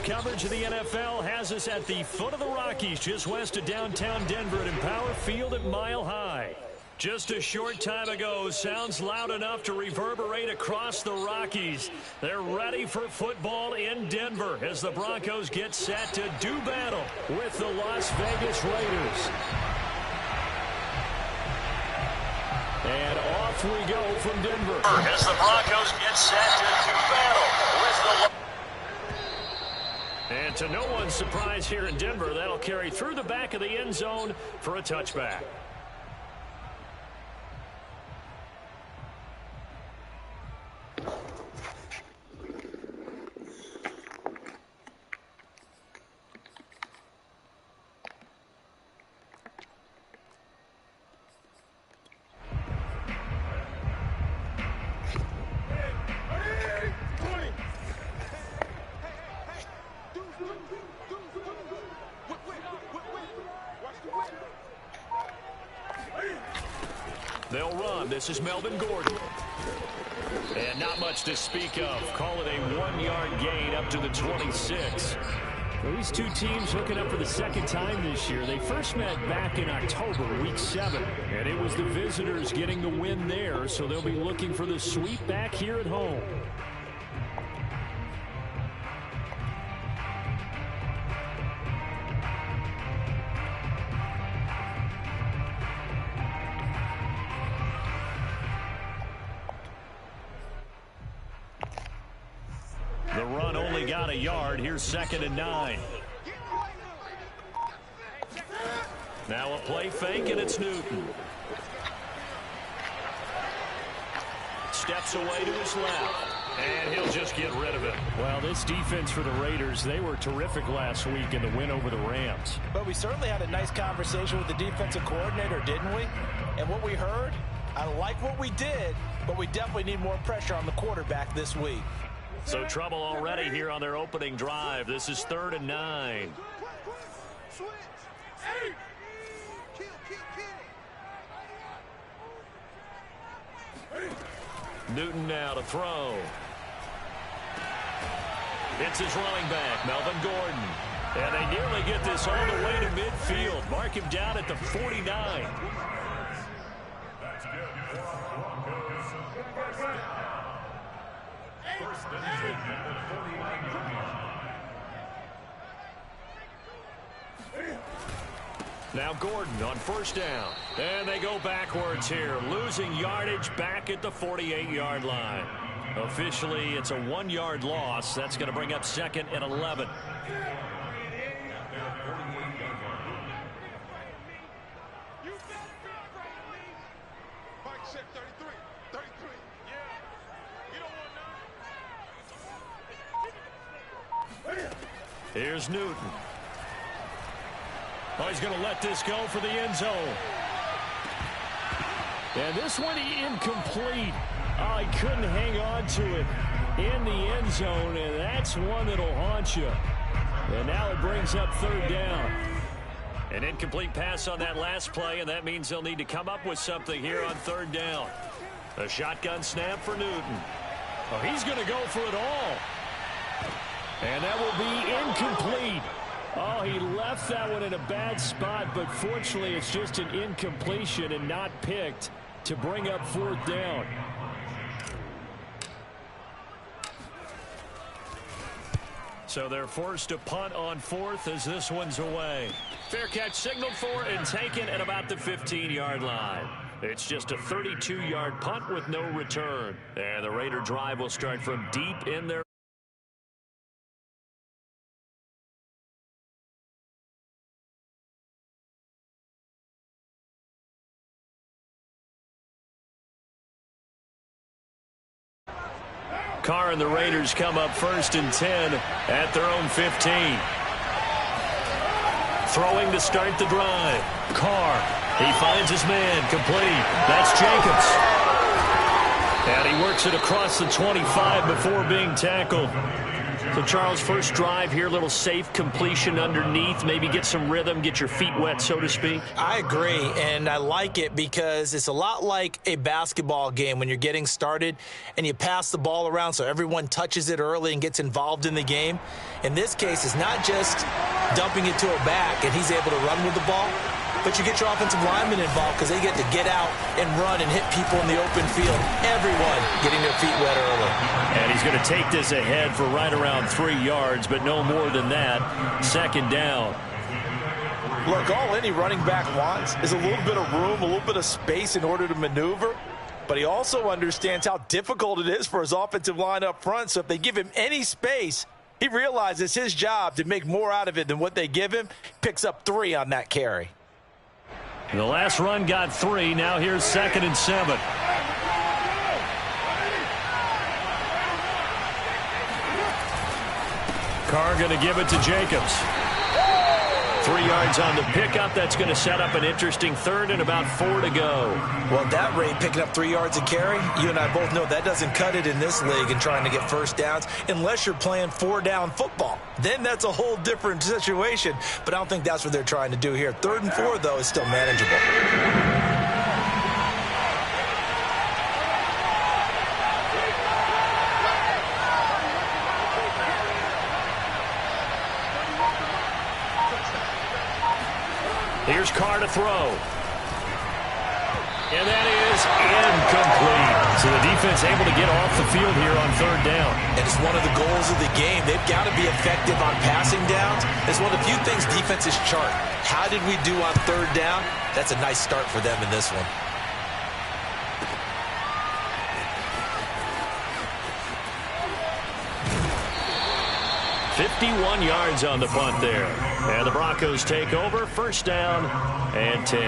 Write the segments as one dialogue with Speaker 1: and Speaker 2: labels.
Speaker 1: coverage of the NFL has us at the foot of the Rockies, just west of downtown Denver at Empower Field at Mile High. Just a short time ago, sounds loud enough to reverberate across the Rockies. They're ready for football in Denver as the Broncos get set to do battle with the Las Vegas Raiders. And off we go from Denver as the Broncos get set to do battle with the... And to no one's surprise here in Denver, that'll carry through the back of the end zone for a touchback. They'll run. This is Melvin Gordon. And not much to speak of. Call it a 1-yard gain up to the 26. Well, these two teams hooking up for the second time this year. They first met back in October, week 7. And it was the visitors getting the win there, so they'll be looking for the sweep back here at home. The run only got a yard. Here's 2nd and 9. Now a play fake, and it's Newton. Steps away to his left, and he'll just get rid of it. Well, this defense for the Raiders, they were terrific last week in the win over the Rams.
Speaker 2: But we certainly had a nice conversation with the defensive coordinator, didn't we? And what we heard, I like what we did, but we definitely need more pressure on the quarterback this week.
Speaker 1: So trouble already here on their opening drive. This is 3rd and 9. Newton now to throw. It's his running back, Melvin Gordon. And they nearly get this all the way to midfield. Mark him down at the 49. Now Gordon on 1st down. And they go backwards here, losing yardage back at the 48-yard line. Officially, it's a 1-yard loss. That's going to bring up 2nd and 11. Here's Newton. Oh, he's going to let this go for the end zone. And this one incomplete. Oh, he couldn't hang on to it in the end zone, and that's one that'll haunt you. And now it brings up 3rd down. An incomplete pass on that last play, and that means they'll need to come up with something here on 3rd down. A shotgun snap for Newton. Oh, he's going to go for it all. And that will be incomplete. Oh, he left that one in a bad spot, but fortunately it's just an incompletion and not picked to bring up 4th down. So they're forced to punt on 4th as this one's away. Fair catch signaled for and taken at about the 15-yard line. It's just a 32-yard punt with no return. And the Raider drive will start from deep in their Carr and the Raiders come up 1st and 10 at their own 15. Throwing to start the drive. Carr, he finds his man, complete. That's Jacobs. And he works it across the 25 before being tackled. So, Charles, first drive here, little safe completion underneath, maybe get some rhythm, get your feet wet, so to speak.
Speaker 2: I agree, and I like it because it's a lot like a basketball game when you're getting started and you pass the ball around so everyone touches it early and gets involved in the game. In this case, it's not just dumping it to a back and he's able to run with the ball, but you get your offensive linemen involved because they get to get out and run and hit people in the open field. Everyone getting their feet wet early.
Speaker 1: And he's going to take this ahead for right around 3 yards, but no more than that. Second down.
Speaker 2: Look, all any running back wants is a little bit of room, a little bit of space in order to maneuver. But he also understands how difficult it is for his offensive line up front. So if they give him any space, he realizes his job to make more out of it than what they give him. Picks up 3 on that carry.
Speaker 1: The last run got 3. Now here's 2nd and 7. Carr going to give it to Jacobs. 3 yards on the pickup. That's going to set up an interesting third and about 4 to go.
Speaker 2: Well, at that rate, picking up 3 yards a carry, you and I both know that doesn't cut it in this league and trying to get first downs unless you're playing 4-down football. Then that's a whole different situation. But I don't think that's what they're trying to do here. 3rd and 4, though, is still manageable.
Speaker 1: Here's Carr to throw. And that is incomplete. So the defense able to get off the field here on 3rd down.
Speaker 2: And it's one of the goals of the game. They've got to be effective on passing downs. It's one of the few things defenses chart. How did we do on 3rd down? That's a nice start for them in this one.
Speaker 1: "51 yards on the punt there. And the Broncos take over. 1st down and 10.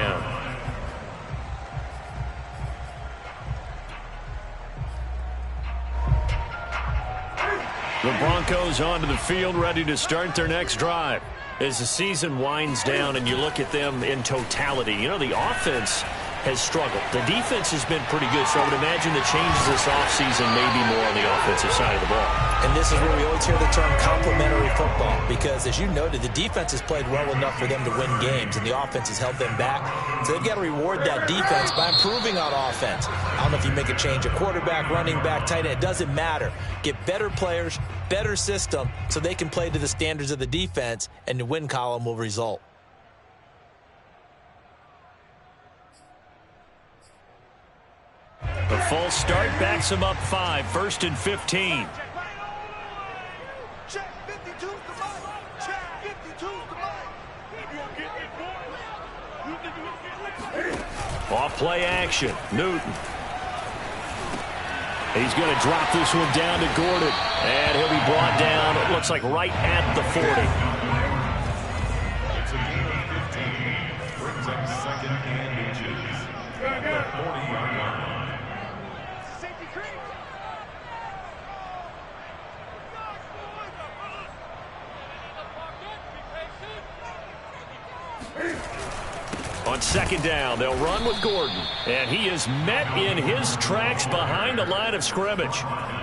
Speaker 1: The Broncos onto the field, ready to start their next drive. As the season winds down and you look at them in totality, you know, the offense has struggled. The defense has been pretty good, so I would imagine the changes this offseason may be more on the offensive side of the ball.
Speaker 2: And this is where we always hear the term complementary football because, as you noted, the defense has played well enough for them to win games, and the offense has held them back. So they've got to reward that defense by improving on offense. I don't know if you make a change at quarterback, running back, tight end. It doesn't matter. Get better players, better system, so they can play to the standards of the defense, and the win column will result.
Speaker 1: The false start backs him up 5. 1st and 15. Off play action. Newton. He's going to drop this one down to Gordon. And he'll be brought down, it looks like, right at the 40.
Speaker 3: It's a gain of 15. Brings up 2nd and inches. At the 40-yard line.
Speaker 1: On 2nd down, they'll run with Gordon. And he is met in his tracks behind the line of scrimmage.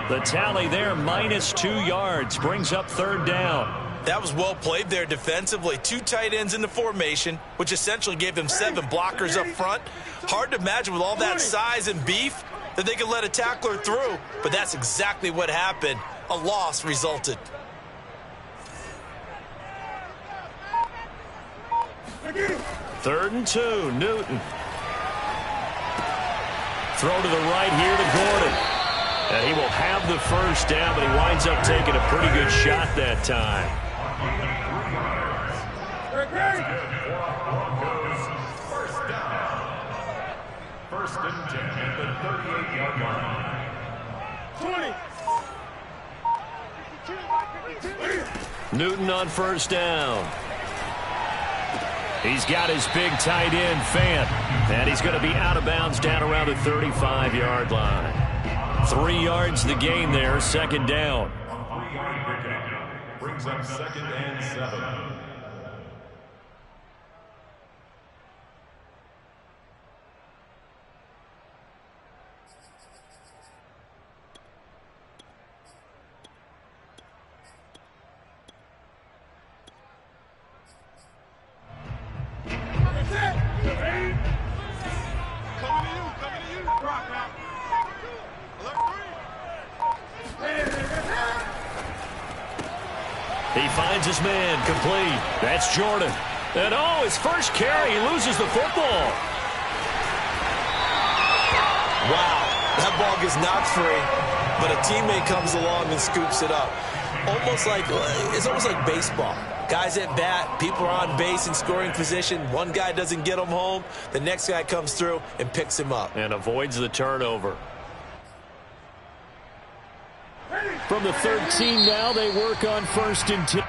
Speaker 1: The tally there, -2 yards, brings up 3rd down.
Speaker 2: That was well played there defensively. 2 tight ends in the formation, which essentially gave them 7 blockers up front. Hard to imagine with all that size and beef that they could let a tackler through. But that's exactly what happened. A loss resulted.
Speaker 1: Third and 2, Newton. Throw to the right here to Gordon. And he will have the 1st down, but he winds up taking a pretty good shot that time.
Speaker 3: First down. 1st and 10 at the 38-yard line.
Speaker 1: 20. Newton on 1st down. He's got his big tight end, Fant. And he's going to be out of bounds down around the 35-yard line. 3 yards the gain there, 2nd down.
Speaker 3: A 3-yard pickup brings up 2nd and 7.
Speaker 1: finds his man, complete. That's Jordan. And oh, his first carry, he loses the football.
Speaker 2: Wow, that ball gets knocked free, but a teammate comes along and scoops it up. It's almost like baseball. Guys at bat, people are on base in scoring position. One guy doesn't get him home. The next guy comes through and picks him up.
Speaker 1: And avoids the turnover. From the 13 now, they work on 1st and 10.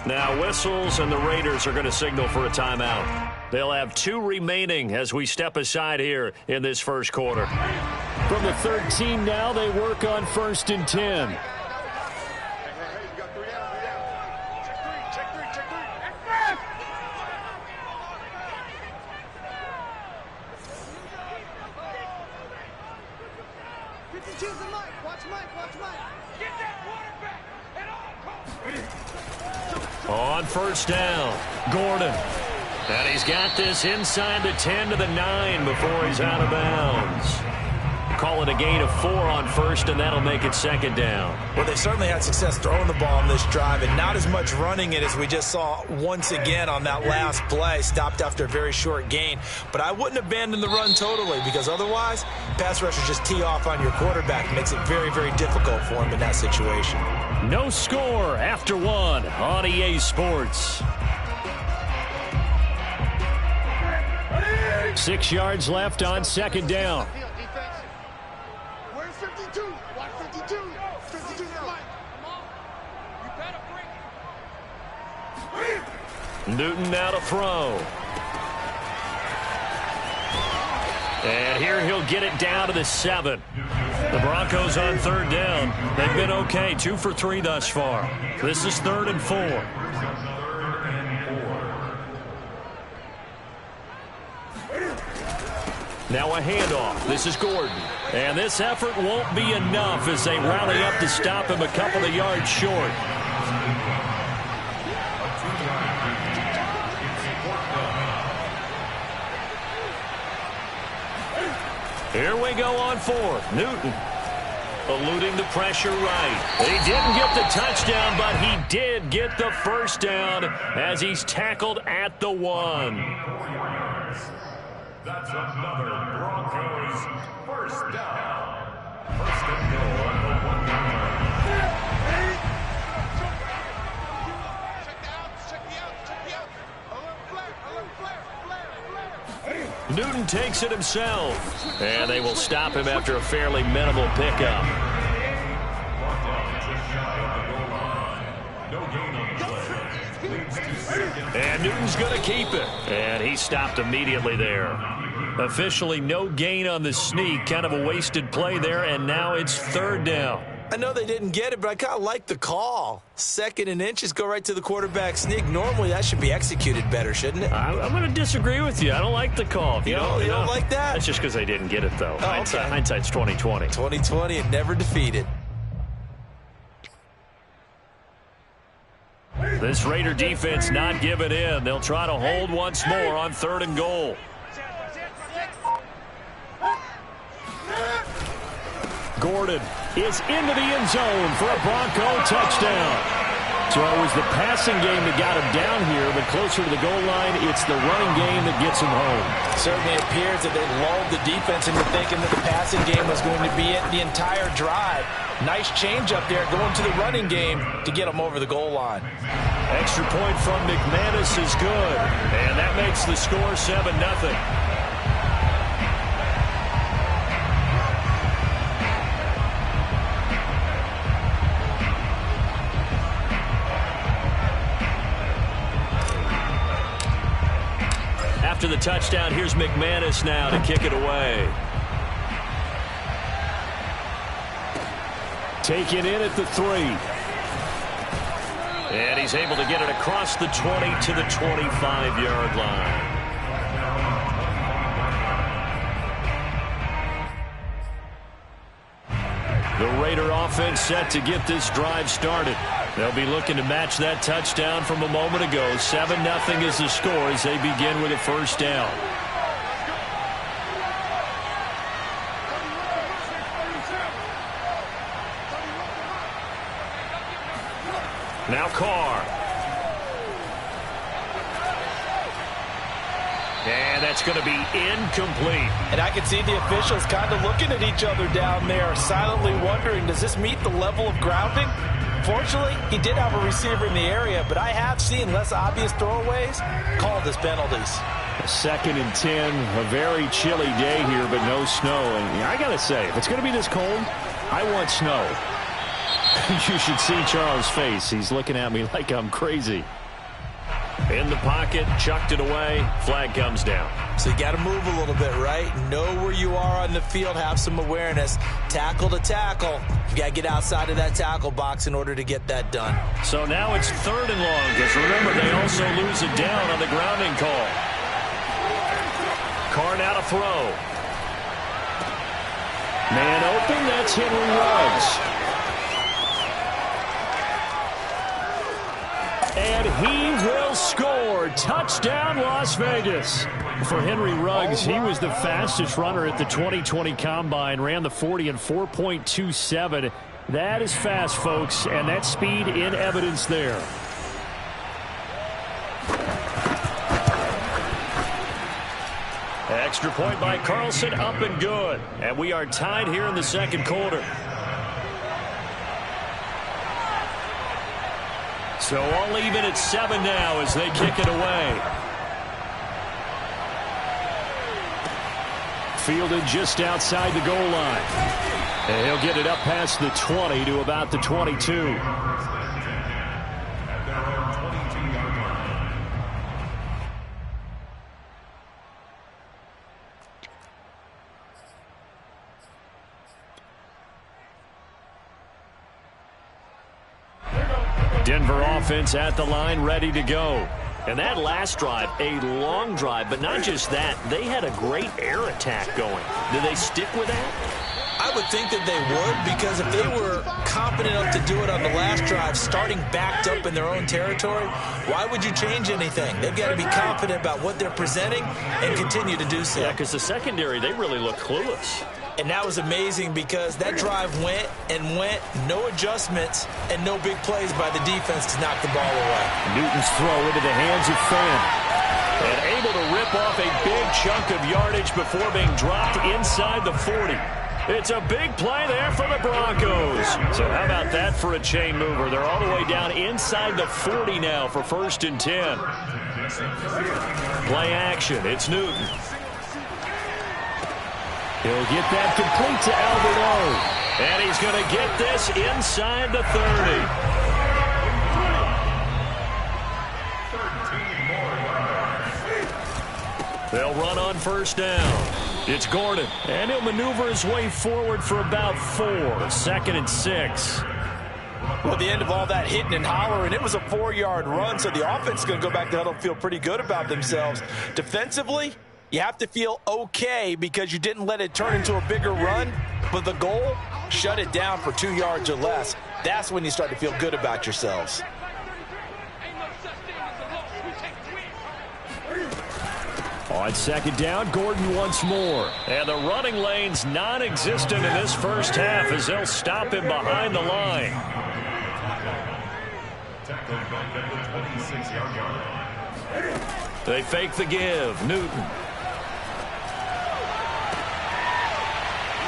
Speaker 1: Now whistles, and the Raiders are going to signal for a timeout. They'll have 2 remaining as we step aside here in this first quarter. From the 13 now, they work on 1st and 10. On 1st down, Gordon. And he's got this inside the 10 to the 9 before he's out of bounds. Call it a gain of 4 on 1st, and that'll make it 2nd down.
Speaker 2: Well, they certainly had success throwing the ball on this drive, and not as much running it as we just saw once again on that last play. Stopped after a very short gain. But I wouldn't abandon the run totally, because otherwise, pass rushers just tee off on your quarterback. Makes it very, very difficult for him in that situation.
Speaker 1: No score after 1 on EA Sports. 6 yards left on 2nd down.
Speaker 4: Where's 52? Watch 52. 52
Speaker 1: Newton now to throw. And here he'll get it down to the 7. The Broncos on 3rd down. They've been okay, 2 for 3 thus far. This is 3rd and 4. Now a handoff. This is Gordon. And this effort won't be enough as they rally up to stop him a couple of yards short. Here we go on 4th. Newton eluding the pressure right. He didn't get the touchdown, but he did get the 1st down as he's tackled at the 1.
Speaker 3: That's another Broncos 1st down. 1st and goal on the 1 yard.
Speaker 1: Newton takes it himself, and they will stop him after a fairly minimal pickup. And Newton's going to keep it, and he stopped immediately there. Officially no gain on the sneak, kind of a wasted play there, and now it's 3rd down.
Speaker 2: I know they didn't get it, but I kind of like the call. 2nd and inches, go right to the quarterback sneak. Normally, that should be executed better, shouldn't it?
Speaker 1: I'm going to disagree with you. I don't like the call.
Speaker 2: You don't like that?
Speaker 1: That's just because they didn't get it, though.
Speaker 2: Oh, okay.
Speaker 1: Hindsight's 20/20.
Speaker 2: 20/20 and never defeated.
Speaker 1: This Raider defense not giving in. They'll try to hold once more on 3rd and goal. Gordon is into the end zone for a Bronco touchdown. So it was the passing game that got him down here, but closer to the goal line, it's the running game that gets him home.
Speaker 2: Certainly appears that they lulled the defense into thinking that the passing game was going to be it the entire drive. Nice change up there going to the running game to get them over the goal line.
Speaker 1: Extra point from McManus is good, and that makes the score 7-0. After the touchdown, here's McManus now to kick it away. Taken in at the 3. And he's able to get it across the 20 to the 25-yard line. The Raider offense set to get this drive started. They'll be looking to match that touchdown from a moment ago. 7-0 is the score as they begin with a 1st down. Now Carr. And that's going to be incomplete.
Speaker 2: And I can see the officials kind of looking at each other down there, silently wondering, does this meet the level of grounding? Fortunately, he did have a receiver in the area, but I have seen less obvious throwaways called as penalties.
Speaker 1: 2nd and 10, a very chilly day here, but no snow. And I got to say, if it's going to be this cold, I want snow. You should see Charles' face. He's looking at me like I'm crazy. In the pocket, chucked it away, flag comes down.
Speaker 2: So you got to move a little bit, right? Know where you are on the field, have some awareness. Tackle to tackle. You got to get outside of that tackle box in order to get that done.
Speaker 1: So now it's 3rd and long, because remember, they also lose it down on the grounding call. Carr now to throw. Man open, that's Henry Ruggs. And he will score. Touchdown, Las Vegas. For Henry Ruggs, he was the fastest runner at the 2020 Combine. Ran the 40 in 4.27. That is fast, folks, and that speed in evidence there. Extra point by Carlson, up and good. And we are tied here in the 2nd quarter. So all even at 7 now as they kick it away. Fielded just outside the goal line. And he'll get it up past the 20 to about the 22. Denver offense at the line, ready to go. And that last drive, a long drive, but not just that. They had a great air attack going. Do they stick with that?
Speaker 2: I would think that they would, because if they were confident enough to do it on the last drive, starting backed up in their own territory, why would you change anything? They've got to be confident about what they're presenting and continue to do so.
Speaker 1: Yeah, because the secondary, they really look clueless.
Speaker 2: And that was amazing because that drive went and went, no adjustments, and no big plays by the defense to knock the ball away.
Speaker 1: Newton's throw into the hands of Finn. And able to rip off a big chunk of yardage before being dropped inside the 40. It's a big play there for the Broncos. So how about that for a chain mover? They're all the way down inside the 40 now for 1st and 10. Play action. It's Newton. He'll get that complete to Alberto. And he's going to get this inside the 30. They'll run on 1st down. It's Gordon. And he'll maneuver his way forward for about 4. 2nd and 6.
Speaker 2: Well, at the end of all that hitting and hollering, it was a 4-yard run, so the offense is going to go back to huddle and feel pretty good about themselves. Defensively, you have to feel okay because you didn't let it turn into a bigger run, but the goal, shut it down for 2 yards or less. That's when you start to feel good about yourselves.
Speaker 1: On 2nd down, Gordon once more. And the running lane's non-existent in this first half as they'll stop him behind the line. They fake the give. Newton.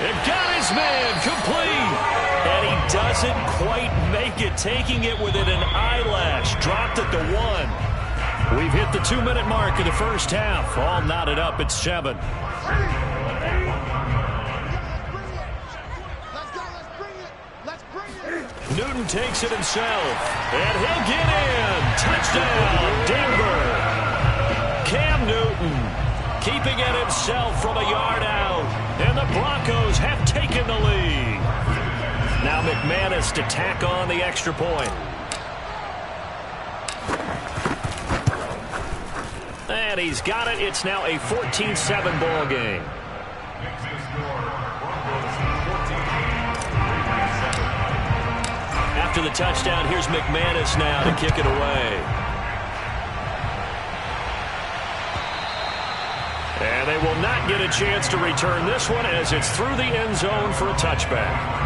Speaker 1: They've got his man complete. And he doesn't quite make it, taking it within an eyelash. Dropped at the 1. We've hit the 2-minute mark of the first half. All knotted up at 7. Newton takes it himself. And he'll get in. Touchdown, Denver. Cam Newton keeping it himself from a yard out. And the Broncos have taken the lead. Now McManus to tack on the extra point. And he's got it. It's now a 14-7 ball game. After the touchdown, here's McManus now to kick it away. And they will not get a chance to return this one as it's through the end zone for a touchback.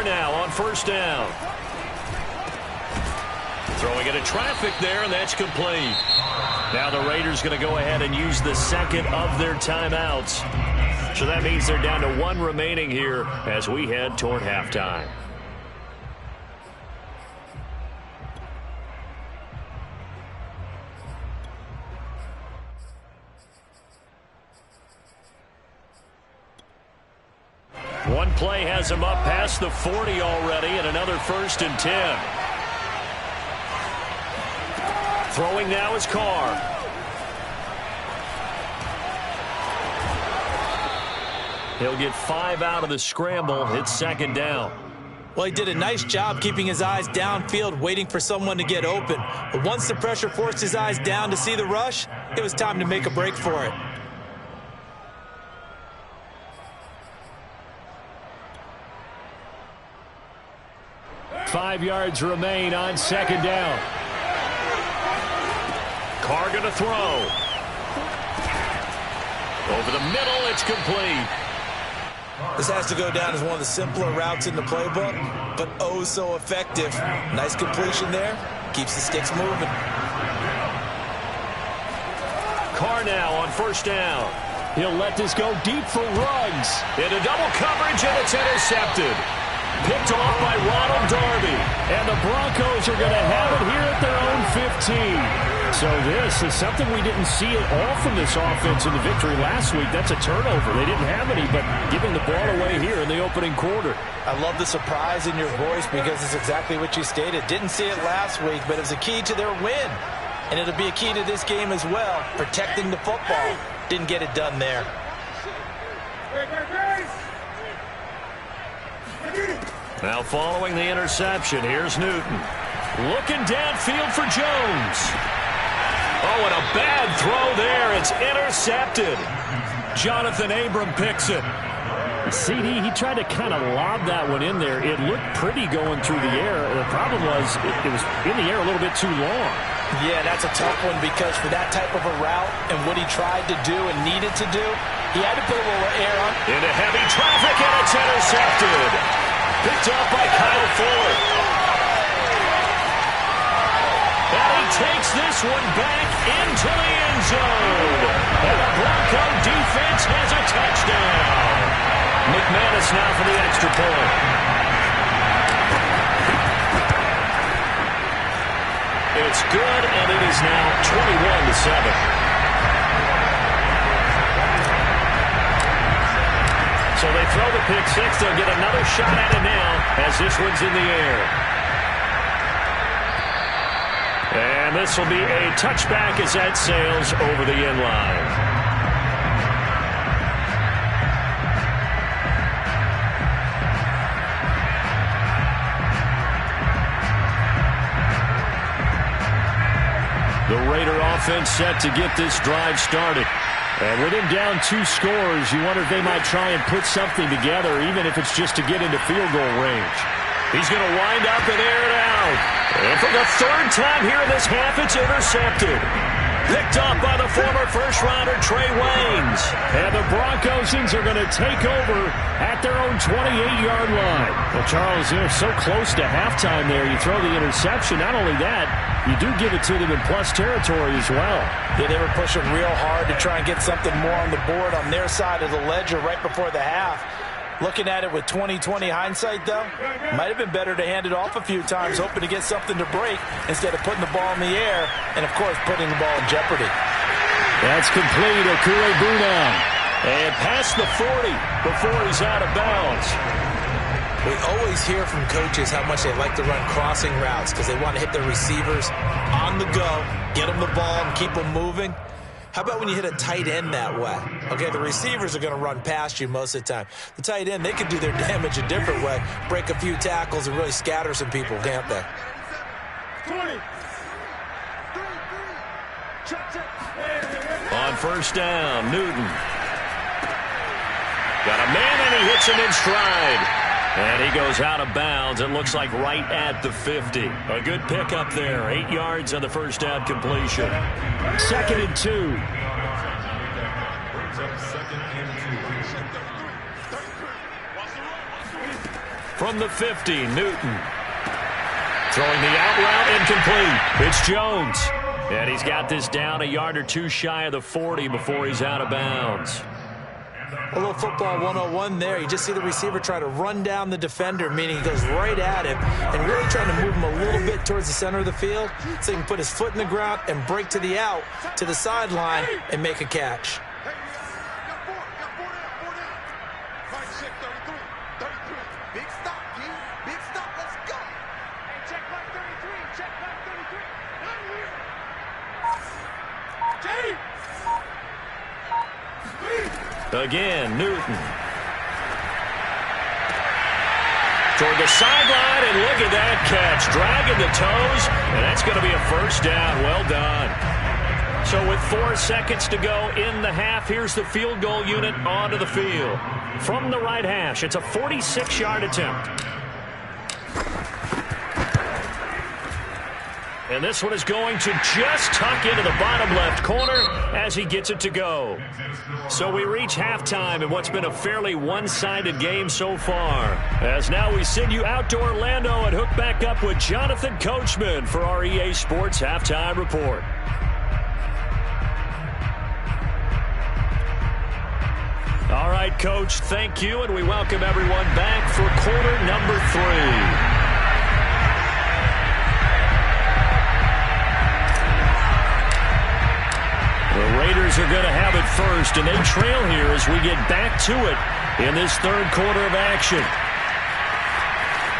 Speaker 1: Carr now on first down. Throwing into traffic there, and that's complete. Now the Raiders going to go ahead and use the second of their timeouts. So that means they're down to one remaining here as we head toward halftime. One play has him up past the 40 already, and another 1st and 10. Throwing now is Carr. He'll get 5 out of the scramble. It's 2nd down.
Speaker 2: Well, he did a nice job keeping his eyes downfield, waiting for someone to get open. But once the pressure forced his eyes down to see the rush, it was time to make a break for it.
Speaker 1: 5 yards remain on 2nd down. Carr going to throw. Over the middle, it's complete.
Speaker 2: This has to go down as one of the simpler routes in the playbook, but oh so effective. Nice completion there. Keeps the sticks moving.
Speaker 1: Carr now on first down. He'll let this go deep for Ruggs. Into double coverage, and it's intercepted. Picked off by Ronald Darby. And the Broncos are going to have it here at their own 15. So this is something we didn't see at all from this offense in the victory last week. That's a turnover. They didn't have any, but giving the ball away here in the opening quarter.
Speaker 2: I love the surprise in your voice because it's exactly what you stated. Didn't see it last week, but it was a key to their win. And it'll be a key to this game as well, protecting the football. Didn't get it done there.
Speaker 1: Now following the interception, here's Newton. Looking downfield for Jones. Oh, and a bad throw there. It's intercepted. Jonathan Abram picks it. CD, he tried to kind of lob that one in there. It looked pretty going through the air. The problem was it was in the air a little bit too long.
Speaker 2: Yeah, that's a tough one because for that type of a route and what he tried to do and needed to do, he had to put a little air on.
Speaker 1: Into heavy traffic, and it's intercepted. Picked up by Kyle Fuller. And he takes this one back into the end zone. And the Bronco defense has a touchdown. McManus now for the extra point. It's good, and it is now 21-7. So they throw the pick six. They'll get another shot at it now as this one's in the air. And this will be a touchback as that sails over the end line. The Raider offense set to get this drive started. And with him down 2 scores, you wonder if they might try and put something together, even if it's just to get into field goal range. He's going to wind up and air it out. And for the 3rd time here in this half, it's intercepted. Picked up by the former first-rounder Trey Waynes. And the Broncos are going to take over at their own 28-yard line. Well, Charles, they're so close to halftime there. You throw the interception. Not only that, you do give it to them in plus territory as well.
Speaker 2: Yeah, they were pushing real hard to try and get something more on the board on their side of the ledger right before the half. Looking at it with 20/20 hindsight, though, might have been better to hand it off a few times, hoping to get something to break instead of putting the ball in the air and, of course, putting the ball in jeopardy.
Speaker 1: That's complete. Okure-Bunan. And past the 40 before he's out of bounds.
Speaker 2: We always hear from coaches how much they like to run crossing routes because they want to hit their receivers on the go, get them the ball, and keep them moving. How about when you hit a tight end that way? Okay, the receivers are going to run past you most of the time. The tight end, they can do their damage a different way, break a few tackles and really scatter some people, can't they?
Speaker 4: 20.
Speaker 1: On first down, Newton. Got a man, and he hits him in stride. And he goes out of bounds. It looks like right at the 50. A good pickup there. 8 yards on the first down completion. 2nd and 2. From the 50, Newton. Throwing the out route, incomplete. It's Jones. And he's got this down a yard or two shy of the 40 before he's out of bounds.
Speaker 2: A little football 101 there. You just see the receiver try to run down the defender, meaning he goes right at him and really trying to move him a little bit towards the center of the field so he can put his foot in the ground and break to the out, to the sideline, and make a catch.
Speaker 1: Again, Newton. Toward the sideline, and look at that catch. Dragging the toes, and that's going to be a first down. Well done. So with 4 seconds to go in the half, here's the field goal unit onto the field. From the right hash, it's a 46-yard attempt. And this one is going to just tuck into the bottom left corner as he gets it to go. So we reach halftime in what's been a fairly one-sided game so far. As now we send you out to Orlando and hook back up with Jonathan Coachman for our EA Sports Halftime Report. All right, Coach, thank you, and we welcome everyone back for quarter number 3. The Raiders are going to have it first, and they trail here as we get back to it in this third quarter of action.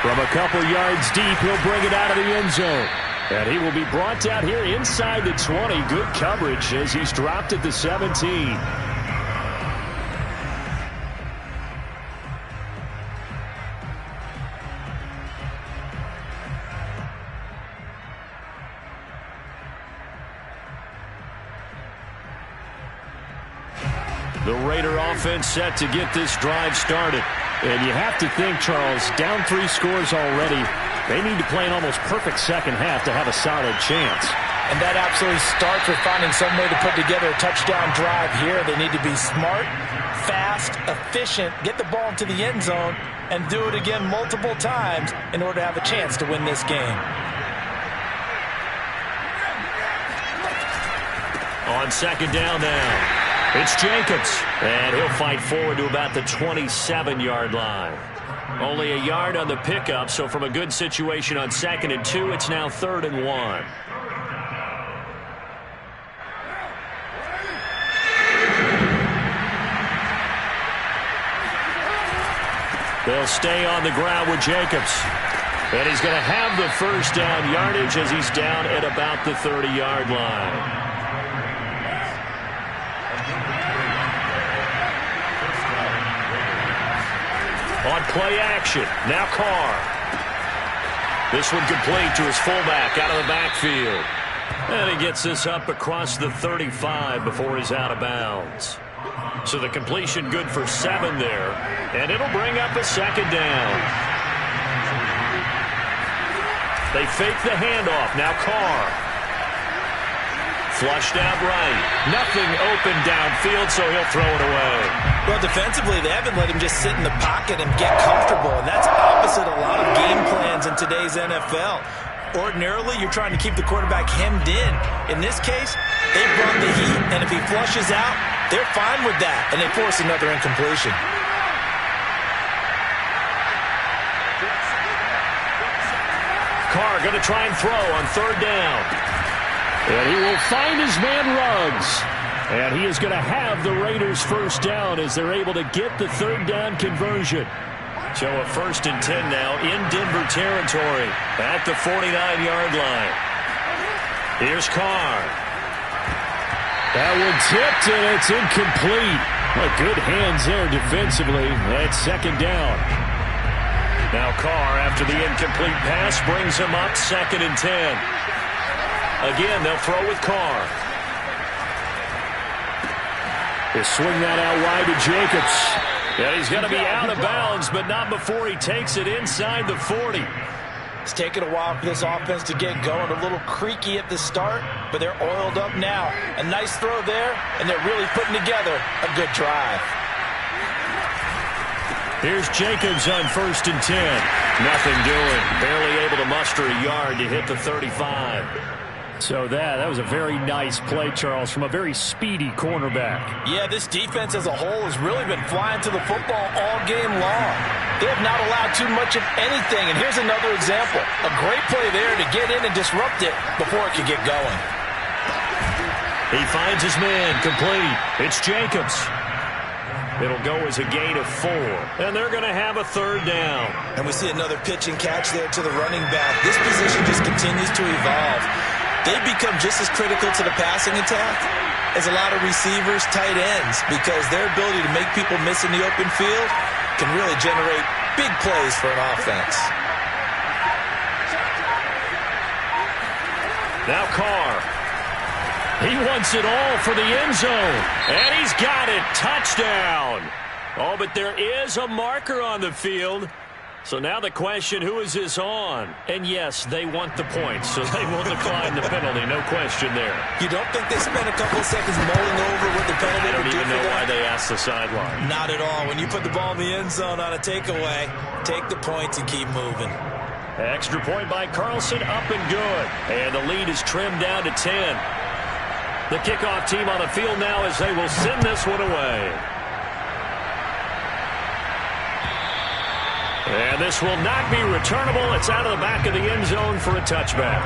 Speaker 1: From a couple yards deep, he'll bring it out of the end zone. And he will be brought down here inside the 20. Good coverage as he's dropped at the 17. The Raider offense set to get this drive started. And you have to think, Charles, down 3 scores already. They need to play an almost perfect second half to have a solid chance.
Speaker 2: And that absolutely starts with finding some way to put together a touchdown drive here. They need to be smart, fast, efficient, get the ball into the end zone, and do it again multiple times in order to have a chance to win this game.
Speaker 1: On second down now. It's Jacobs, and he'll fight forward to about the 27-yard line. Only a yard on the pickup, so from a good situation on 2nd and 2, it's now 3rd and 1. They'll stay on the ground with Jacobs. And he's going to have the first down yardage as he's down at about the 30-yard line. On play action, now Carr. This one complete to his fullback out of the backfield. And he gets this up across the 35 before he's out of bounds. So the completion good for 7 there. And it'll bring up a second down. They fake the handoff, now Carr. Flushed out right. Nothing open downfield, so he'll throw it away.
Speaker 2: Well, defensively, they haven't let him just sit in the pocket and get comfortable, and that's opposite a lot of game plans in today's NFL. Ordinarily, you're trying to keep the quarterback hemmed in. In this case, they brought the heat, and if he flushes out, they're fine with that, and they force another incompletion.
Speaker 1: Carr going to try and throw on 3rd down. And he will find his man Ruggs. And he is going to have the Raiders first down as they're able to get the 3rd down conversion. So a 1st and 10 now in Denver territory at the 49-yard line. Here's Carr. That one tipped, and it's incomplete. Well, good hands there defensively. That's 2nd down. Now Carr, after the incomplete pass, brings him up 2nd and 10. Again, they'll throw with Carr. He'll swing that out wide to Jacobs. And he's going to be out of bounds, but not before he takes it inside the 40.
Speaker 2: It's taken a while for this offense to get going. A little creaky at the start, but they're oiled up now. A nice throw there, and they're really putting together a good drive.
Speaker 1: Here's Jacobs on 1st and 10. Nothing doing. Barely able to muster a yard to hit the 35. So that was a very nice play, Charles, from a very speedy cornerback.
Speaker 2: Yeah, this defense as a whole has really been flying to the football all game long. They have not allowed too much of anything, and here's another example. A great play there to get in and disrupt it before it could get going.
Speaker 1: He finds his man, complete. It's Jacobs. It'll go as a gain of 4, and they're going to have a 3rd down.
Speaker 2: And we see another pitch and catch there to the running back. This position just continues to evolve. They've become just as critical to the passing attack as a lot of receivers, tight ends, because their ability to make people miss in the open field can really generate big plays for an offense.
Speaker 1: Now Carr. He wants it all for the end zone, and he's got it. Touchdown. Oh, but there is a marker on the field. So now the question, who is this on? And yes, they want the points, so they will decline the penalty, no question there.
Speaker 2: You don't think they spent a couple of seconds mulling over what the penalty
Speaker 1: I don't
Speaker 2: would do
Speaker 1: even
Speaker 2: for
Speaker 1: know
Speaker 2: them?
Speaker 1: why they asked the sideline.
Speaker 2: Not at all. When you put the ball in the end zone on a takeaway, take the points and keep moving.
Speaker 1: Extra point by Carlson, up and good. And the lead is trimmed down to 10. The kickoff team on the field now as they will send this one away. And this will not be returnable. It's out of the back of the end zone for a touchback.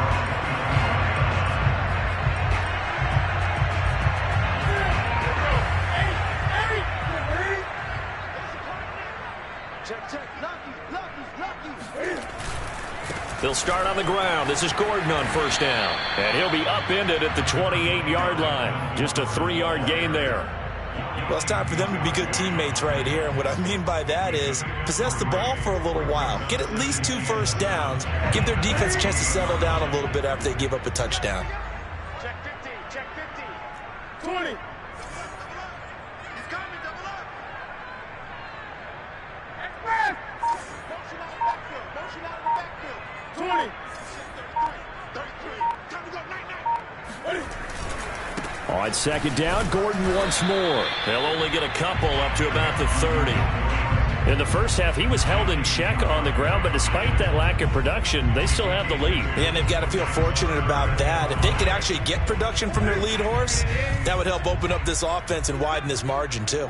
Speaker 1: They'll start on the ground. This is Gordon on 1st down. And he'll be upended at the 28-yard line. Just a 3-yard gain there.
Speaker 2: Well, it's time for them to be good teammates right here. And what I mean by that is possess the ball for a little while. Get at least 2 first downs. Give their defense a chance to settle down a little bit after they give up a touchdown.
Speaker 4: Check 50, check 50. 20. He's coming, double up. Express. Motion out of the backfield. Motion out of the backfield. 20. 33. Time to go. 9-9. Ready.
Speaker 1: On 2nd down, Gordon once more. They'll only get a couple up to about the 30. In the first half, he was held in check on the ground, but despite that lack of production, they still have the lead.
Speaker 2: And they've got to feel fortunate about that. If they could actually get production from their lead horse, that would help open up this offense and widen this margin too.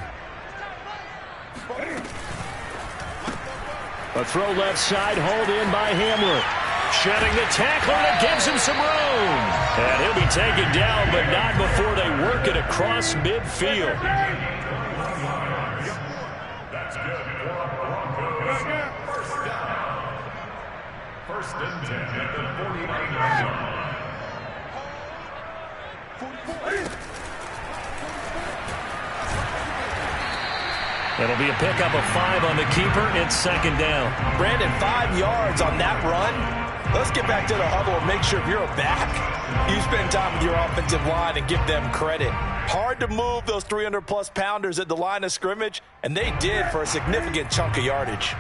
Speaker 1: A throw left side, hauled in by Hamler. Shedding the tackler that gives him some room. And he'll be taken down, but not before they work it across midfield.
Speaker 3: That's good for Broncos. 1st down. 1st and 10 at the 49-yard line.
Speaker 1: It'll be a pickup of 5 on the keeper. It's 2nd down.
Speaker 2: Brandon, 5 yards on that run. Let's get back to the huddle and make sure if you're a back, you spend time with your offensive line and give them credit. Hard to move those 300-plus pounders at the line of scrimmage, and they did for a significant chunk of yardage.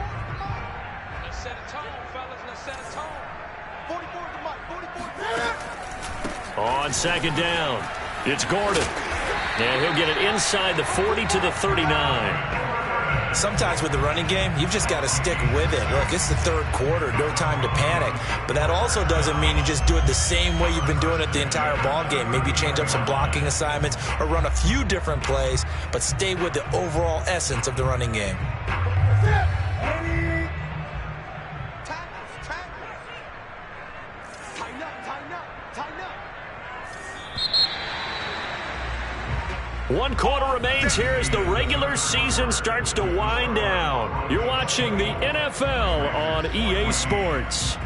Speaker 4: Let's set a tone, fellas. Let's set a tone. 44 to Mike. 44.
Speaker 1: On 2nd down, it's Gordon. And he'll get it inside the 40 to the 39.
Speaker 2: Sometimes with the running game, you've just got to stick with it. Look, it's the 3rd quarter, no time to panic. But that also doesn't mean you just do it the same way you've been doing it the entire ball game. Maybe change up some blocking assignments or run a few different plays, but stay with the overall essence of the running game.
Speaker 1: One quarter remains here as the regular season starts to wind down. You're watching the NFL on EA Sports.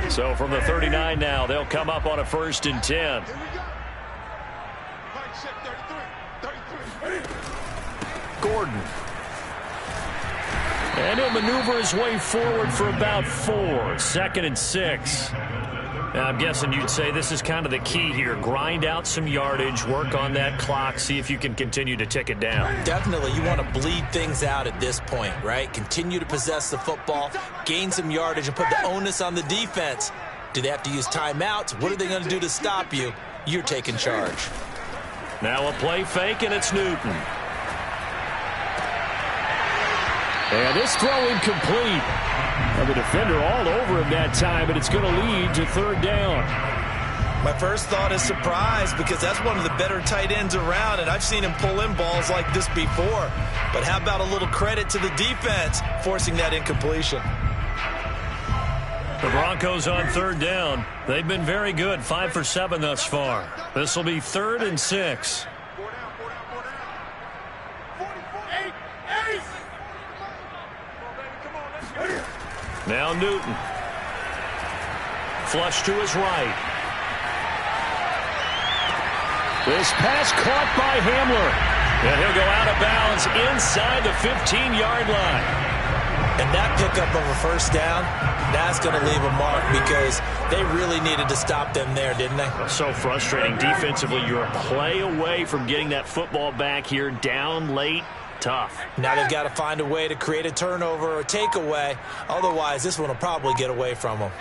Speaker 1: So from the 39 now, they'll come up on a 1st and 10. Gordon. And he'll maneuver his way forward for about 4. 2nd and 6. I'm guessing you'd say this is kind of the key here. Grind out some yardage, work on that clock, see if you can continue to tick it down.
Speaker 2: Definitely, you want to bleed things out at this point, right? Continue to possess the football, gain some yardage, and put the onus on the defense. Do they have to use timeouts? What are they going to do to stop you? You're taking charge.
Speaker 1: Now a play fake, and it's Newton. And this throw incomplete. The defender all over him that time, and it's going to lead to third down.
Speaker 2: My first thought is surprise, because that's one of the better tight ends around, and I've seen him pull in balls like this before. But how about a little credit to the defense forcing that incompletion?
Speaker 1: The Broncos on third down. They've been very good, 5 for 7 thus far. This will be 3rd and 6. Now Newton. Flush to his right. This pass caught by Hamler. And he'll go out of bounds inside the 15-yard line.
Speaker 2: And that pickup of a first down, that's going to leave a mark, because they really needed to stop them there, didn't they?
Speaker 1: So frustrating. Defensively, you're a play away from getting that football back here, down late. Tough.
Speaker 2: Now they've got to find a way to create a turnover or takeaway. Otherwise, this one will probably get away from them.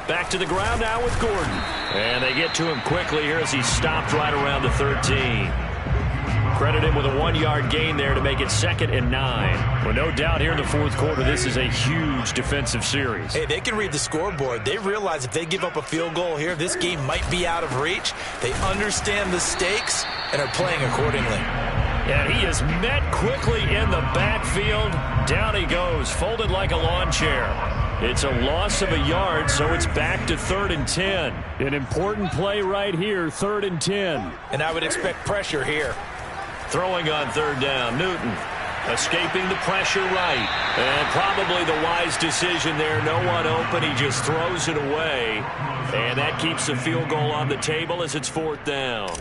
Speaker 1: Back to the ground now with Gordon. And they get to him quickly here as he stopped right around the 13. Credit him with a 1-yard gain there to make it 2nd and 9. Well, no doubt here in the 4th quarter, this is a huge defensive series.
Speaker 2: Hey, they can read the scoreboard. They realize if they give up a field goal here, this game might be out of reach. They understand the stakes and are playing accordingly.
Speaker 1: And he is met quickly in the backfield. Down he goes, folded like a lawn chair. It's a loss of a yard, so it's back to 3rd and 10. An important play right here, 3rd and 10.
Speaker 2: And I would expect pressure here.
Speaker 1: Throwing on 3rd down, Newton escaping the pressure right. And probably the wise decision there. No one open. He just throws it away. And that keeps the field goal on the table as it's 4th down.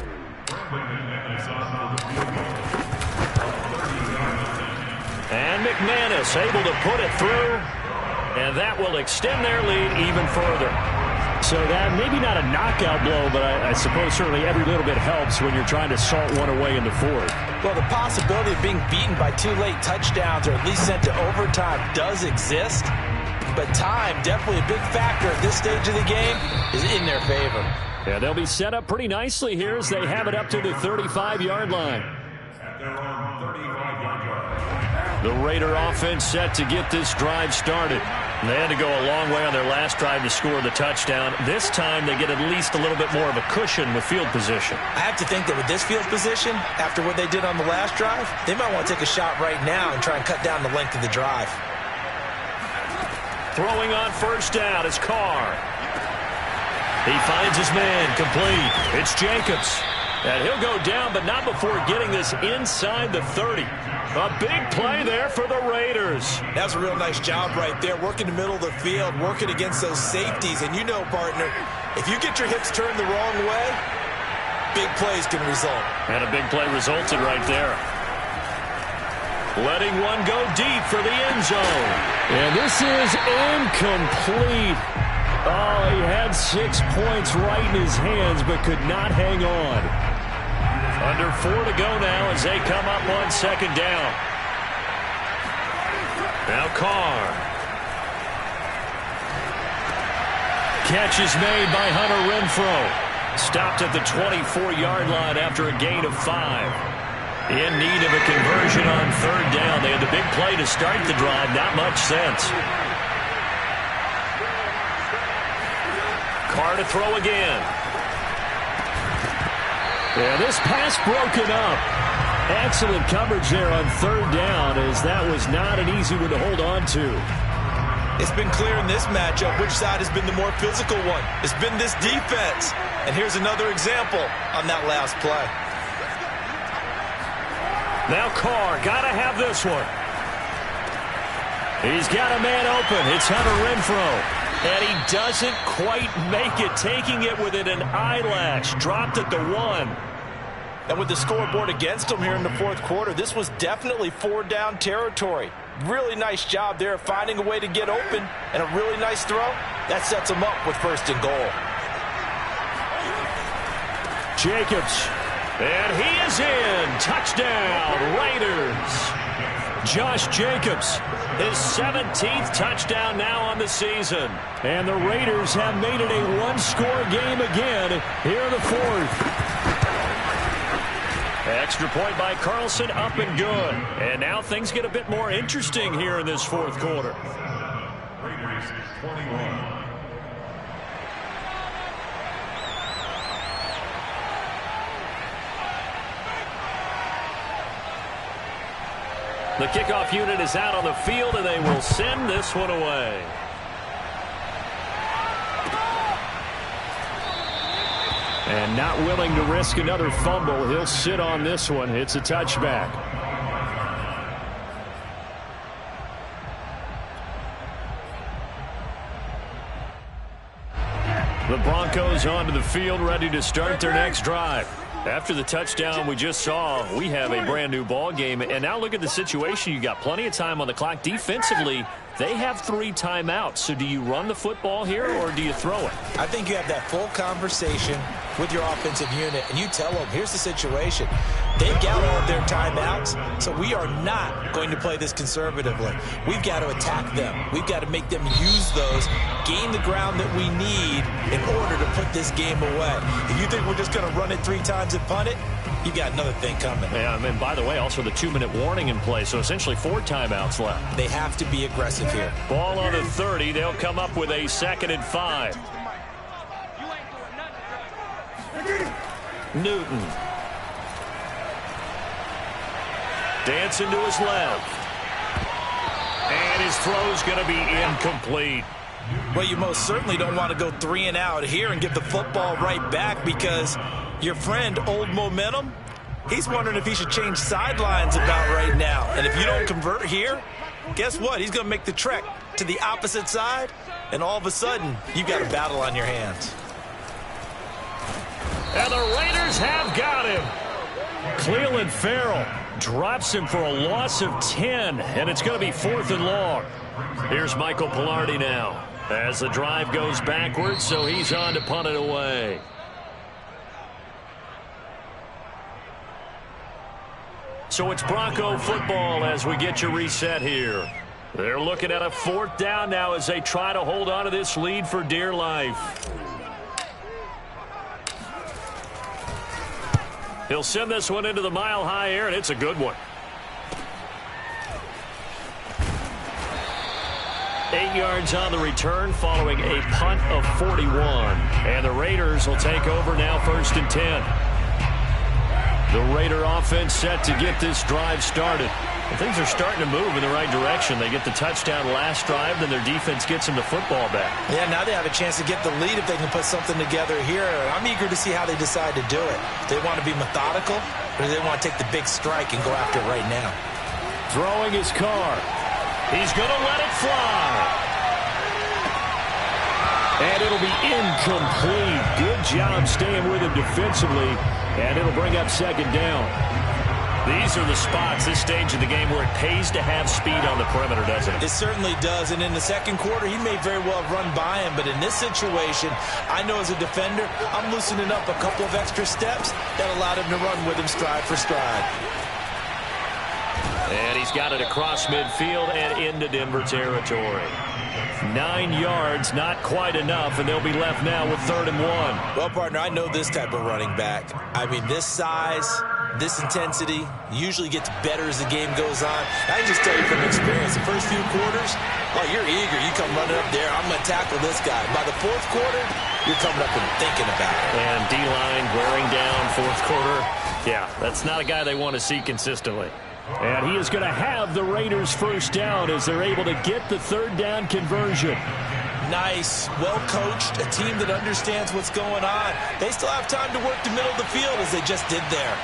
Speaker 1: And McManus able to put it through. And that will extend their lead even further. So that maybe not a knockout blow, but I suppose certainly every little bit helps when you're trying to salt one away in the 4th.
Speaker 2: Well, the possibility of being beaten by 2 late touchdowns or at least sent to overtime does exist. But time, definitely a big factor at this stage of the game, is in their favor.
Speaker 1: Yeah, they'll be set up pretty nicely here as they have it up to the 35-yard line. The Raider offense set to get this drive started. They had to go a long way on their last drive to score the touchdown. This time they get at least a little bit more of a cushion with field position.
Speaker 2: I have to think that with this field position, after what they did on the last drive, they might want to take a shot right now and try and cut down the length of the drive.
Speaker 1: Throwing on 1st down is Carr. He finds his man, complete. It's Jacobs. And he'll go down, but not before getting this inside the 30. A big play there for the Raiders.
Speaker 2: That's a real nice job right there, working the middle of the field, working against those safeties. And you know, partner, if you get your hips turned the wrong way, big plays can result.
Speaker 1: And a big play resulted right there. Letting one go deep for the end zone. And this is incomplete. Oh, he had 6 points right in his hands, but could not hang on. Under 4 to go now as they come up on 2nd down. Now Carr. Catch is made by Hunter Renfrow. Stopped at the 24-yard line after a gain of 5. In need of a conversion on 3rd down. They had the big play to start the drive. Not much sense. Carr to throw again. Yeah, this pass broken up. Excellent coverage there on 3rd down, as that was not an easy one to hold on to.
Speaker 2: It's been clear in this matchup which side has been the more physical one. It's been this defense. And here's another example on that last play.
Speaker 1: Now Carr, got to have this one. He's got a man open. It's Hunter Renfrow. And he doesn't quite make it, taking it within an eyelash. Dropped at the 1.
Speaker 2: And with the scoreboard against him here in the 4th quarter, this was definitely 4-down territory. Really nice job there of finding a way to get open, and a really nice throw. That sets him up with first and goal.
Speaker 1: Jacobs. And he is in. Touchdown, Raiders. Josh Jacobs, his 17th touchdown now on the season. And the Raiders have made it a one-score game again here in the fourth. Extra point by Carlson, up and good. And now things get a bit more interesting here in this fourth quarter.
Speaker 3: Raiders 21.
Speaker 1: The kickoff unit is out on the field, and they will send this one away. And not willing to risk another fumble, he'll sit on this one. It's a touchback. The Broncos onto the field, ready to start their next drive. After the touchdown we just saw, we have a brand new ball game. And now look at the situation. You got plenty of time on the clock. Defensively, they have 3 timeouts. So do you run the football here or do you throw it?
Speaker 2: I think you have that full conversation with your offensive unit, and you tell them, here's the situation. They've got all of their timeouts, so we are not going to play this conservatively. We've got to attack them. We've got to make them use those, gain the ground that we need in order to put this game away. If you think we're just going to run it 3 times and punt it, you got another thing coming.
Speaker 1: Yeah, and by the way, also the 2-minute warning in play, so essentially 4 timeouts left.
Speaker 2: They have to be aggressive here.
Speaker 1: Ball on the 30. They'll come up with a 2nd and 5. Newton. Dancing to his left. And his throw's going to be incomplete.
Speaker 2: Well, you most certainly don't want to go 3 and out here and give the football right back, because your friend, Old Momentum, he's wondering if he should change sidelines about right now. And if you don't convert here, guess what? He's going to make the trek to the opposite side, and all of a sudden, you've got a battle on your hands.
Speaker 1: And the Raiders have got him. Cleveland Farrell drops him for a loss of 10, and it's going to be 4th and long. Here's Michael Pilardi now as the drive goes backwards, so he's on to punt it away. So it's Bronco football as we get you reset here. They're looking at a 4th down now as they try to hold on to this lead for dear life. He'll send this one into the mile-high air, and it's a good one. 8 yards on the return following a punt of 41. And the Raiders will take over now, 1st and 10. The Raider offense set to get this drive started. And things are starting to move in the right direction. They get the touchdown last drive, then their defense gets them the football back. Yeah, now they have a chance to get the lead if they can put something together here. I'm eager to see how they decide to do it. Do they want to be methodical, or do they want to take the big strike and go after it right now? Throwing his car. He's going to let it fly. And it'll be incomplete. Good job staying with him defensively. And it'll bring up 2nd down. These are the spots, this stage of the game, where it pays to have speed on the perimeter, doesn't it?
Speaker 2: It certainly does. And in the second quarter, he may very well have run by him. But in this situation, I know as a defender, I'm loosening up a couple of extra steps that allowed him to run with him stride for stride.
Speaker 1: And he's got it across midfield and into Denver territory. 9 yards, not quite enough, and they'll be left now with 3rd and 1.
Speaker 2: Well, partner, I know this type of running back. I mean, this size, this intensity usually gets better as the game goes on. I can just tell you from experience, the first few quarters, oh, you're eager. You come running up there, I'm going to tackle this guy. By the 4th quarter, you're coming up and thinking about it.
Speaker 1: And D-line wearing down 4th quarter. Yeah, that's not a guy they want to see consistently. And he is going to have the Raiders' 1st down as they're able to get the 3rd down conversion.
Speaker 2: Nice, well-coached, a team that understands what's going on. They still have time to work the middle of the field as they just did there.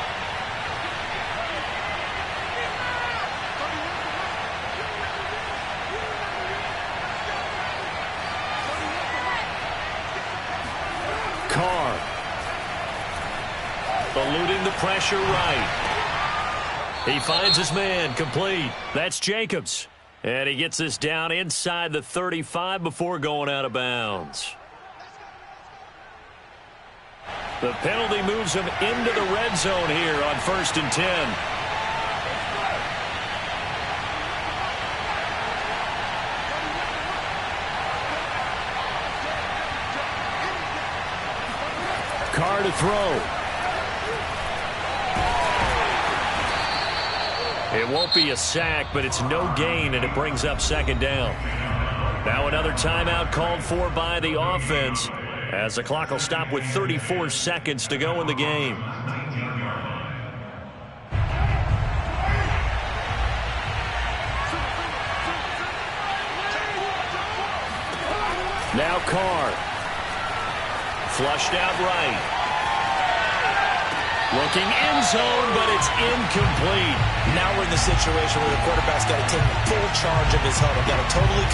Speaker 1: Carr. Eluding the pressure right. He finds his man complete. That's Jacobs. And he gets this down inside the 35 before going out of bounds. The penalty moves him into the red zone here on 1st and 10. Carr to throw. It won't be a sack, but it's no gain, and it brings up 2nd down. Now another timeout called for by the offense, as the clock will stop with 34 seconds to go in the game. Now Carr. Flushed out right. Looking end zone, but it's incomplete.
Speaker 2: Now we're in the situation where the quarterback's got to take full charge of his huddle. Got to totally...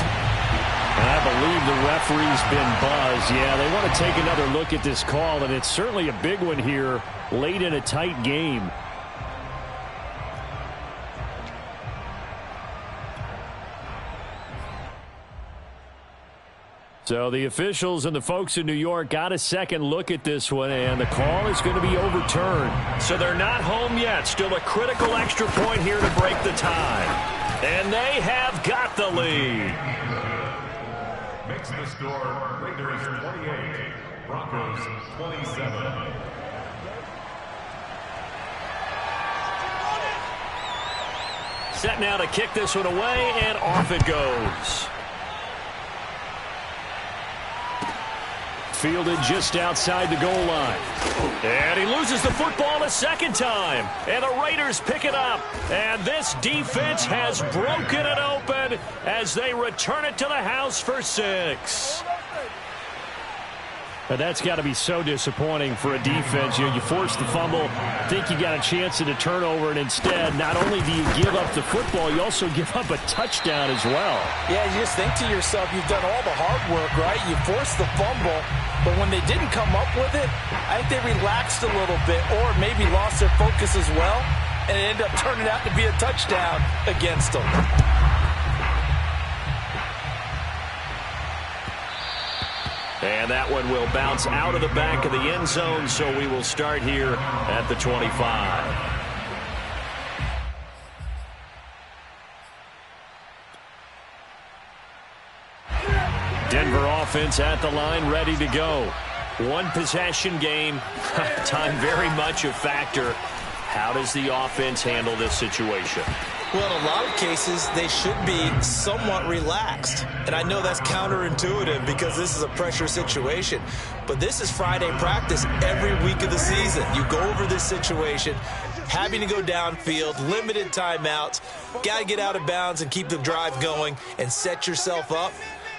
Speaker 1: And I believe the referee's been buzzed. Yeah, they want to take another look at this call, and it's certainly a big one here late in a tight game. So the officials and the folks in New York got a second look at this one, and the call is going to be overturned. So they're not home yet. Still a critical extra point here to break the tie. And they have got the lead.
Speaker 3: Makes the score Raiders 28, Broncos 27.
Speaker 1: Set now to kick this one away, and off it goes. Fielded just outside the goal line. And he loses the football a second time. And the Raiders pick it up. And this defense has broken it open as they return it to the house for 6. But that's got to be so disappointing for a defense. You force the fumble, think you got a chance at a turnover, and instead, not only do you give up the football, you also give up a touchdown as well.
Speaker 2: Yeah, you just think to yourself, you've done all the hard work, right? You forced the fumble, but when they didn't come up with it, I think they relaxed a little bit or maybe lost their focus as well, and it ended up turning out to be a touchdown against them.
Speaker 1: And that one will bounce out of the back of the end zone, so we will start here at the 25. Denver offense at the line, ready to go. One possession game, time very much a factor. How does the offense handle this situation?
Speaker 2: Well, in a lot of cases, they should be somewhat relaxed. And I know that's counterintuitive because this is a pressure situation. But this is Friday practice every week of the season. You go over this situation, having to go downfield, limited timeouts, got to get out of bounds and keep the drive going and set yourself up.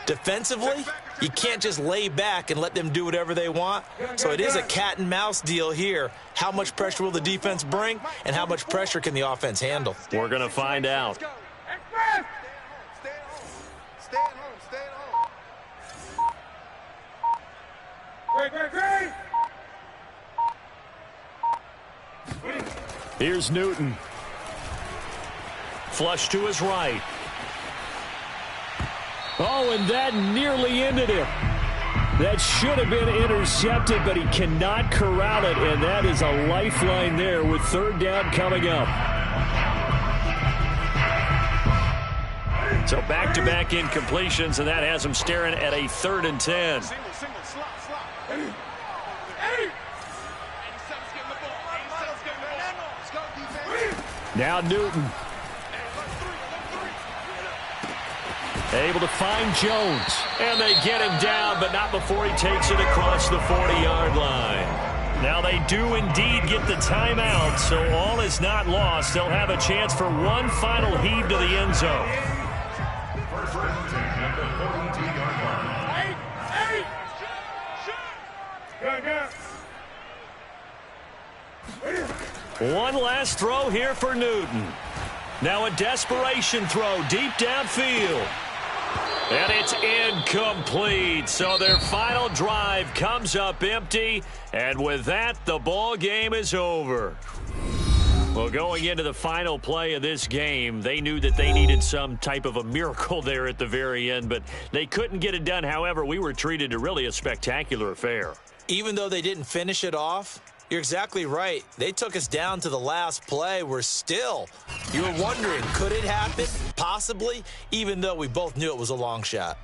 Speaker 2: Defensively, you can't just lay back and let them do whatever they want. So it is a cat and mouse deal here. How much pressure will the defense bring, and how much pressure can the offense handle?
Speaker 1: We're going to find out.
Speaker 4: Stay at home. Stay at home.
Speaker 1: Here's Newton. Flush to his right. Oh, and that nearly ended it. That should have been intercepted, but he cannot corral it, and that is a lifeline there with 3rd down coming up. So back-to-back incompletions, and that has him staring at a 3rd and 10.
Speaker 4: Single, slot.
Speaker 1: Now Newton. Able to find Jones. And they get him down, but not before he takes it across the 40-yard line. Now they do indeed get the timeout, so all is not lost. They'll have a chance for one final heave to the end zone.
Speaker 3: First and 10 at the 42-yard line.
Speaker 1: One last throw here for Newton. Now a desperation throw deep downfield. And it's incomplete. So their final drive comes up empty. And with that, the ball game is over. Well, going into the final play of this game, they knew that they needed some type of a miracle there at the very end, but they couldn't get it done. However, we were treated to really a spectacular affair.
Speaker 2: Even though they didn't finish it off, you're exactly right. They took us down to the last play. We're still, you were wondering, could it happen? Possibly, even though we both knew it was a long shot.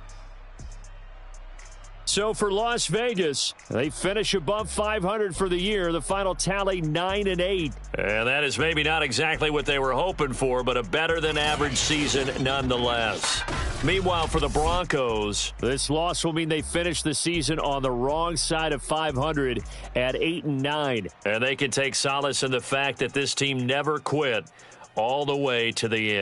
Speaker 1: So for Las Vegas, they finish above 500 for the year. The final tally 9-8. And that is maybe not exactly what they were hoping for, but a better than average season nonetheless. Meanwhile, for the Broncos, this loss will mean they finish the season on the wrong side of 500 at 8-9. And they can take solace in the fact that this team never quit all the way to the end.